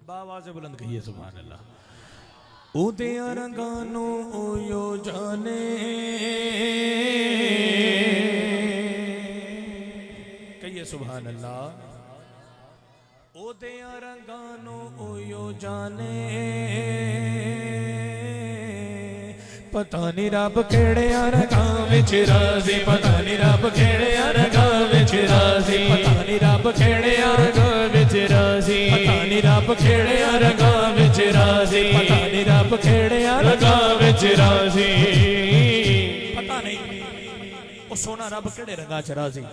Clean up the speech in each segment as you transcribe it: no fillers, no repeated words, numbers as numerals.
बावाज़ बुलंद कहिए सुभान अल्लाह। उदिया रंगानू ओयो जाने कहिए सुभान अल्लाह। उदिया रंगानू ओयो जाने पता नहीं रब केड़े रंगां विच राज़ी, पता नहीं रब केड़े रंगां विच राज़ी, पता नहीं रब केड़े रंगां विच राज़ी, पता नहीं रब केड़े रंगां विच राज़ी, पता नहीं रब केड़े रंगां विच राज़ी। पता नहीं ओ सोना रब केड़े रंगां च राज़ी,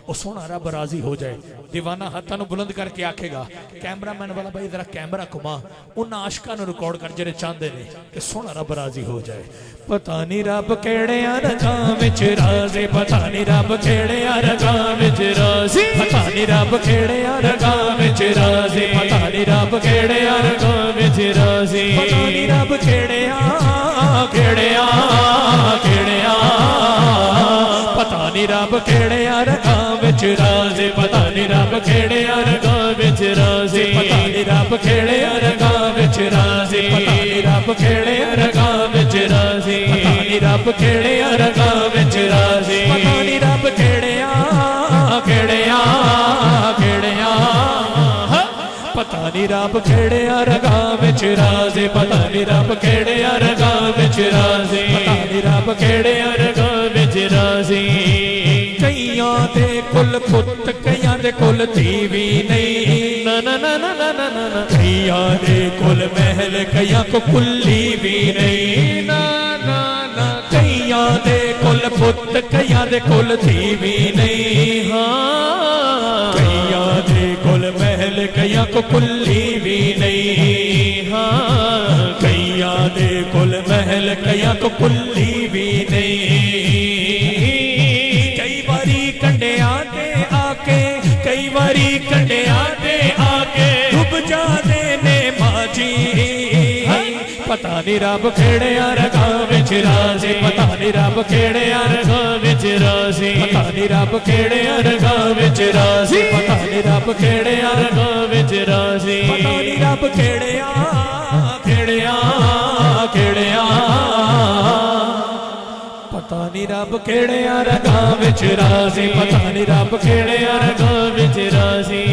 ओ सोना रब राजी हो जाए। दीवाना हाथों बुलंद करके आखेगा कैमरामैन वाला भाई जरा कैमरा घुमा, उन्होंने आशकां नूं रिकॉर्ड कर जेड़े चाहते ने कि सोना रब राजी हो जाए। पता नहीं रब केड़े रंगां विच राज़ी, पता नहीं रब केड़े रंगां विच राज़ी, पता नहीं रब केड़े रंगां विच राज़ी, पता नहीं रब केड़े रंगां विच राज़ी, पता नहीं रब केड़े केड़े केड़े पता नहीं रब केड़े रंगां विच राज़ी, पता नहीं रब केड़े रंगां विच राज़ी, पता नहीं रब केड़े रंगां विच राज़ी, पता नहीं रब केड़े रंगां विच राज़ी, पता नहीं रब केड़े रंगां विच राज़ी, पता नहीं रब केड़े केड़े केड़े पता नहीं रब केड़े रंगां विच राज़ी, पता नहीं रब केड़े रंगां विच राज़ी, पता नहीं रब केड़े रंगां विच राज़ी। कईयां दे कुल पुत कईयां दे कुल धी भी नहीं, ना ना ना ना ना ना ना, कईयां दे कुल महल कईयां को कुल्ली भी नहीं, ना ना ना, कईयां दे कुल पुत कईयां दे कुल धी भी नहीं, हाँ कईयां दे कुल महल कईयां को कुल्ली भी नहीं, हाँ कईयां दे कुल महल कईयां को कुल्ली भी नहीं। कई बारी कंडिया ते आके, कई बारी कंडिया ते आके डूब जाते ने माजी, पता नहीं रब केड़े रंगां विच राज़ी, पता नहीं रब केड़े रंगां विच राज़ी, पता नहीं रब केड़े रंगां विच राज़ी, पता नहीं रब केड़े रंगां विच राज़ी, पता नहीं रब केड़े केड़े केड़े पता नहीं रब केड़े रंगां विच राज़ी, पता नहीं रब केड़े रंगां विच राज़ी।